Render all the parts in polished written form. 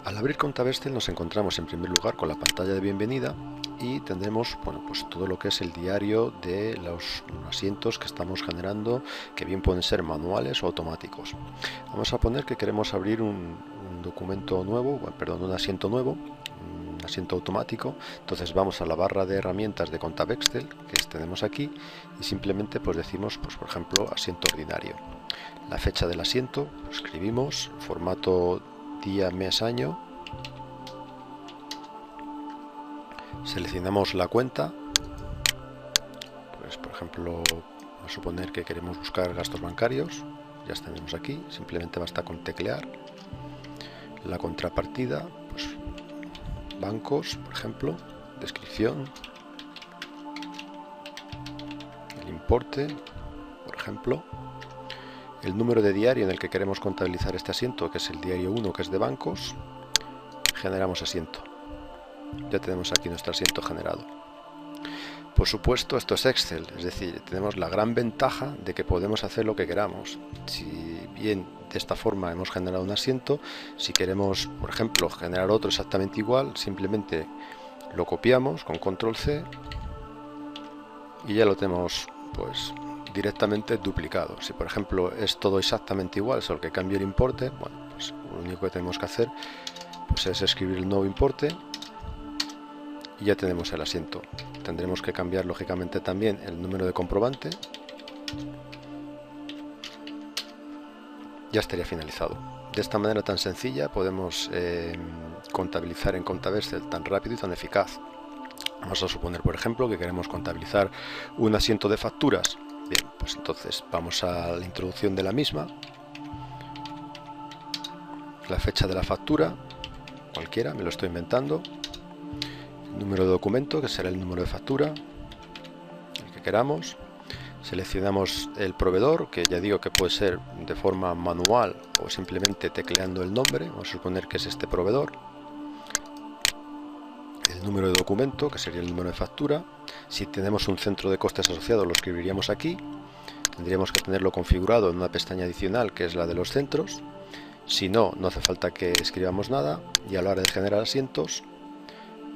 Al abrir Contabextel nos encontramos en primer lugar con la pantalla de bienvenida y tendremos pues todo lo que es el diario de los asientos que estamos generando, que bien pueden ser manuales o automáticos. Vamos a poner que queremos abrir un documento nuevo, perdón, un asiento nuevo, un asiento automático. Entonces vamos a la barra de herramientas de Contabextel que tenemos aquí y simplemente pues decimos, pues por ejemplo, asiento ordinario. La fecha del asiento, pues escribimos formato día, mes, año. Seleccionamos la cuenta, pues por ejemplo, vamos a suponer que queremos buscar gastos bancarios, ya tenemos aquí, simplemente basta con teclear. La contrapartida, pues bancos, por ejemplo, descripción, el importe, por ejemplo, el número de diario en el que queremos contabilizar este asiento, que es el diario 1, que es de bancos. Generamos asiento. Ya tenemos aquí nuestro asiento generado. Por supuesto, esto es Excel, es decir, tenemos la gran ventaja de que podemos hacer lo que queramos. Si bien de esta forma hemos generado un asiento, si queremos, por ejemplo, generar otro exactamente igual, simplemente lo copiamos con control C y ya lo tenemos pues directamente duplicado. Si por ejemplo es todo exactamente igual, solo que cambio el importe, bueno, pues lo único que tenemos que hacer pues es escribir el nuevo importe y ya tenemos el asiento. Tendremos que cambiar lógicamente también el número de comprobante. Ya estaría finalizado. De esta manera tan sencilla podemos contabilizar en Contabextel tan rápido y tan eficaz. Vamos a suponer, por ejemplo, que queremos contabilizar un asiento de facturas. Bien, pues entonces vamos a la introducción de la misma, la fecha de la factura, cualquiera, me lo estoy inventando, el número de documento, que será el número de factura, el que queramos. Seleccionamos el proveedor, que ya digo que puede ser de forma manual o simplemente tecleando el nombre. Vamos a suponer que es este proveedor. El número de documento, que sería el número de factura. Si tenemos un centro de costes asociado, lo escribiríamos aquí. Tendríamos que tenerlo configurado en una pestaña adicional, que es la de los centros. Si no, no hace falta que escribamos nada y a la hora de generar asientos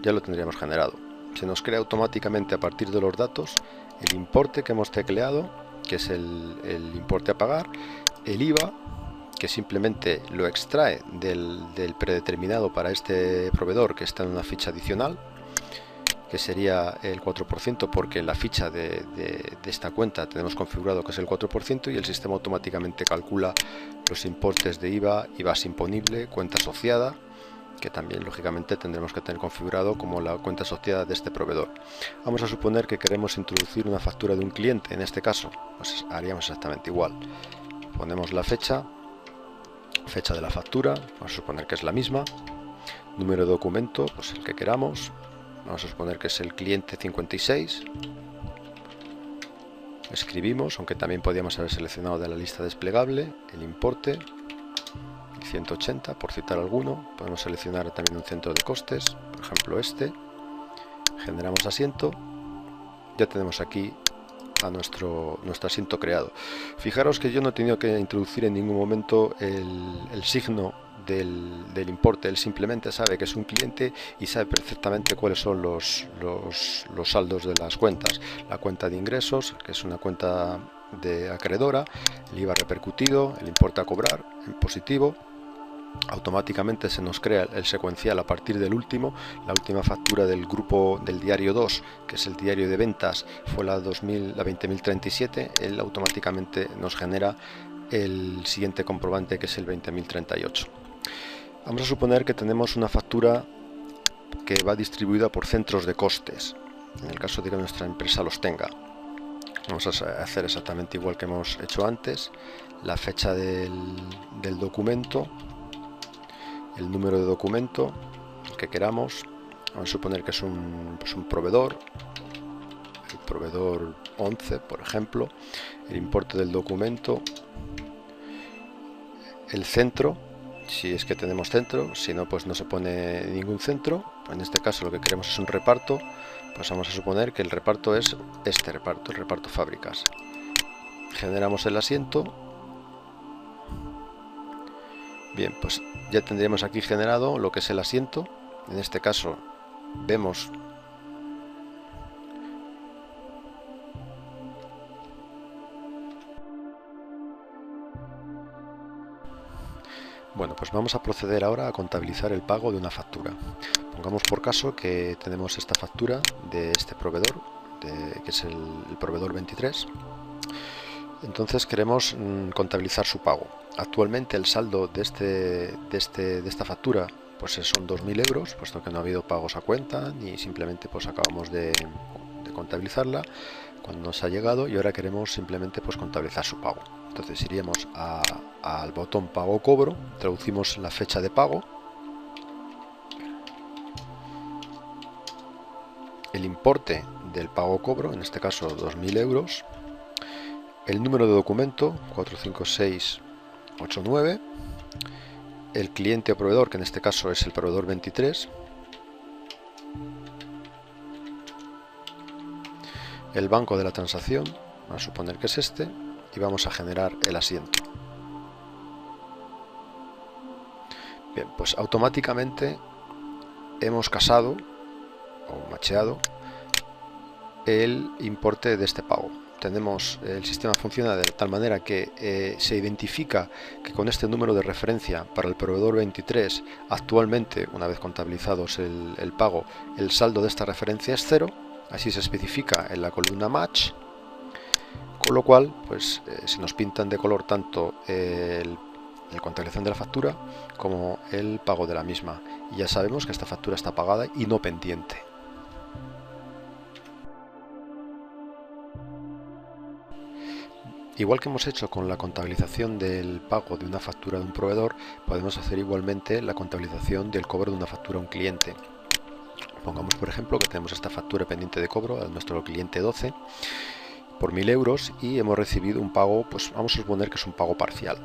ya lo tendríamos generado. Se nos crea automáticamente a partir de los datos el importe que hemos tecleado, que es el importe a pagar, el IVA, que simplemente lo extrae del predeterminado para este proveedor, que está en una ficha adicional, que sería el 4%, porque en la ficha de esta cuenta tenemos configurado que es el 4%, y el sistema automáticamente calcula los importes de IVA, IVA imponible, cuenta asociada, que también lógicamente tendremos que tener configurado como la cuenta asociada de este proveedor. Vamos a suponer que queremos introducir una factura de un cliente. En este caso pues haríamos exactamente igual. Ponemos la fecha de la factura, vamos a suponer que es la misma, número de documento, pues el que queramos, vamos a suponer que es el cliente 56, escribimos, aunque también podríamos haber seleccionado de la lista desplegable, el importe 180, por citar alguno. Podemos seleccionar también un centro de costes, por ejemplo este, generamos asiento, ya tenemos aquí a nuestro asiento creado. Fijaros que yo no he tenido que introducir en ningún momento el signo del importe. Él simplemente sabe que es un cliente y sabe perfectamente cuáles son los saldos de las cuentas. La cuenta de ingresos, que es una cuenta de acreedora, el IVA repercutido, el importe a cobrar en positivo. Automáticamente se nos crea el secuencial a partir del último. La última factura del grupo del diario 2, que es el diario de ventas, fue la 20.037. Él automáticamente nos genera el siguiente comprobante, que es el 20.038. Vamos a suponer que tenemos una factura que va distribuida por centros de costes, en el caso de que nuestra empresa los tenga. Vamos a hacer exactamente igual que hemos hecho antes, la fecha del documento, el número de documento que queramos. Vamos a suponer que es un proveedor, el proveedor 11, por ejemplo, el importe del documento, el centro, si es que tenemos centro, si no, pues no se pone ningún centro. En este caso lo que queremos es un reparto, pues vamos a suponer que el reparto es este reparto, el reparto fábricas. Generamos el asiento. Bien, pues ya tendríamos aquí generado lo que es el asiento. En este caso vemos bueno, pues vamos a proceder ahora a contabilizar el pago de una factura. Pongamos por caso que tenemos esta factura de este proveedor, que es el proveedor 23. Entonces queremos contabilizar su pago. Actualmente el saldo de esta factura pues son 2.000 euros, puesto que no ha habido pagos a cuenta, ni simplemente pues acabamos de contabilizarla cuando nos ha llegado, y ahora queremos simplemente pues contabilizar su pago. Entonces iríamos al botón pago o cobro, traducimos la fecha de pago, el importe del pago o cobro, en este caso 2.000 euros, el número de documento 45689, el cliente o proveedor, que en este caso es el proveedor 23, el banco de la transacción, vamos a suponer que es este, y vamos a generar el asiento. Bien, pues automáticamente hemos casado o macheado el importe de este pago. El sistema funciona de tal manera que se identifica que con este número de referencia para el proveedor 23, actualmente, una vez contabilizados el pago, el saldo de esta referencia es 0, así se especifica en la columna match, con lo cual pues se nos pintan de color tanto la contabilización de la factura como el pago de la misma, y ya sabemos que esta factura está pagada y no pendiente. Igual que hemos hecho con la contabilización del pago de una factura de un proveedor, podemos hacer igualmente la contabilización del cobro de una factura a un cliente. Pongamos por ejemplo que tenemos esta factura pendiente de cobro a nuestro cliente 12 por 1.000 euros y hemos recibido un pago, pues vamos a suponer que es un pago parcial.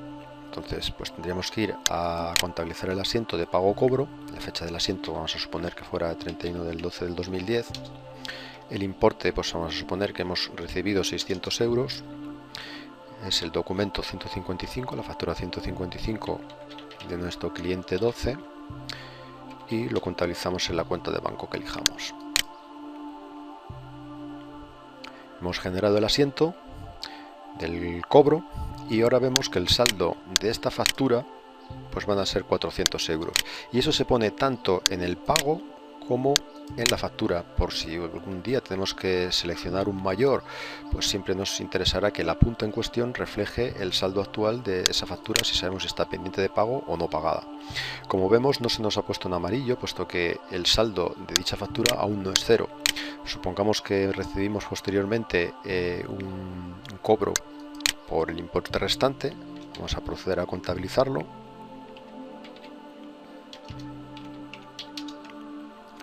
Entonces pues tendríamos que ir a contabilizar el asiento de pago o cobro. La fecha del asiento vamos a suponer que fuera 31 del 12 del 2010. El importe pues vamos a suponer que hemos recibido 600 euros. Es el documento 155, la factura 155 de nuestro cliente 12, y lo contabilizamos en la cuenta de banco que elijamos. Hemos generado el asiento del cobro y ahora vemos que el saldo de esta factura pues van a ser 400 euros, y eso se pone tanto en el pago como en la factura. Por si algún día tenemos que seleccionar un mayor, pues siempre nos interesará que la punta en cuestión refleje el saldo actual de esa factura, si sabemos si está pendiente de pago o no pagada. Como vemos, no se nos ha puesto en amarillo, puesto que el saldo de dicha factura aún no es 0. Supongamos que recibimos posteriormente un cobro por el importe restante. Vamos a proceder a contabilizarlo.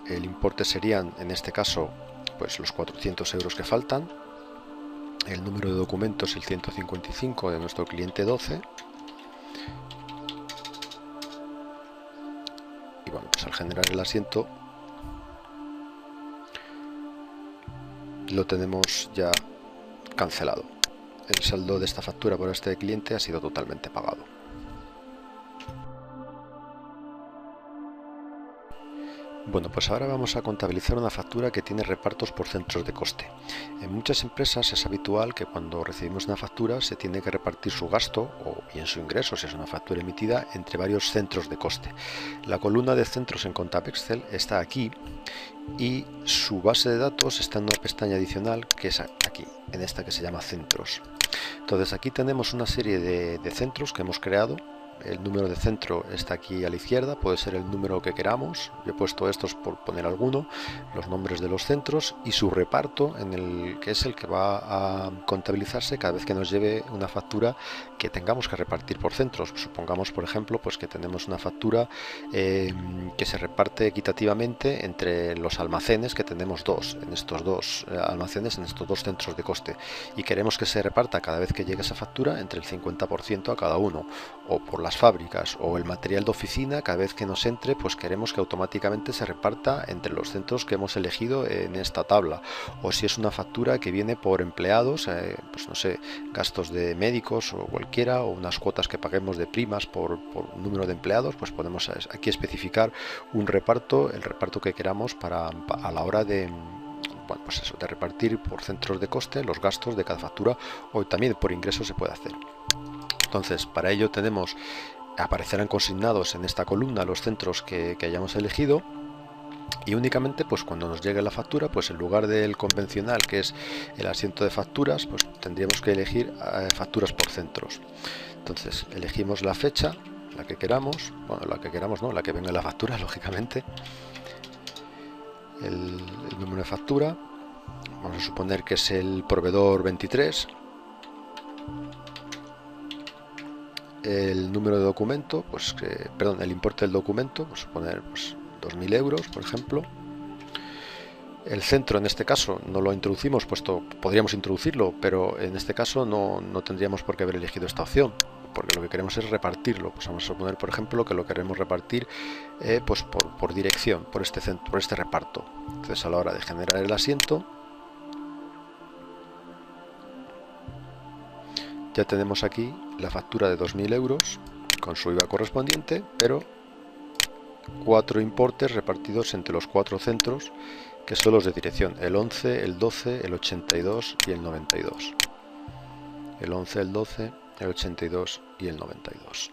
El importe serían, en este caso, pues los 400 euros que faltan. El número de documentos, el 155 de nuestro cliente 12. Y bueno, pues al generar el asiento lo tenemos ya cancelado. El saldo de esta factura por este cliente ha sido totalmente pagado. Bueno, pues ahora vamos a contabilizar una factura que tiene repartos por centros de coste. En muchas empresas es habitual que cuando recibimos una factura se tiene que repartir su gasto o bien su ingreso, si es una factura emitida, entre varios centros de coste. La columna de centros en Contab Excel está aquí y su base de datos está en una pestaña adicional que es aquí, en esta que se llama centros. Entonces aquí tenemos una serie de centros que hemos creado. El número de centro está aquí a la izquierda, puede ser el número que queramos. Yo he puesto estos por poner alguno, los nombres de los centros y su reparto, que es el que va a contabilizarse cada vez que nos lleve una factura que tengamos que repartir por centros. Supongamos, por ejemplo, pues que tenemos una factura que se reparte equitativamente entre los almacenes, que tenemos en estos dos almacenes, en estos dos centros de coste, y queremos que se reparta cada vez que llegue esa factura entre el 50% a cada uno, o por las fábricas o el material de oficina, cada vez que nos entre, pues queremos que automáticamente se reparta entre los centros que hemos elegido en esta tabla. O si es una factura que viene por empleados, pues no sé, gastos de médicos o cualquiera, o unas cuotas que paguemos de primas por número de empleados, pues podemos aquí especificar un reparto, el reparto que queramos a la hora de, bueno, pues eso, de repartir por centros de coste los gastos de cada factura, o también por ingresos se puede hacer. Entonces, para ello aparecerán consignados en esta columna los centros que hayamos elegido, y únicamente pues cuando nos llegue la factura, pues en lugar del convencional, que es el asiento de facturas, pues tendríamos que elegir facturas por centros. Entonces elegimos la fecha, la que queramos, bueno, la que queramos no, la que venga en la factura, lógicamente, el número de factura, vamos a suponer que es el proveedor 23, el número de documento, pues perdón, el importe del documento, pues poner pues 2.000 euros, por ejemplo. El centro, en este caso, no lo introducimos, puesto podríamos introducirlo, pero en este caso no tendríamos por qué haber elegido esta opción, porque lo que queremos es repartirlo. Pues vamos a suponer, por ejemplo, que lo queremos repartir pues por dirección, por este centro, por este reparto. Entonces, a la hora de generar el asiento, ya tenemos aquí la factura de 2.000 euros con su IVA correspondiente, pero 4 importes repartidos entre los 4 centros, que son los de dirección: el 11, el 12, el 82 y el 92. El 11, el 12, el 82 y el 92.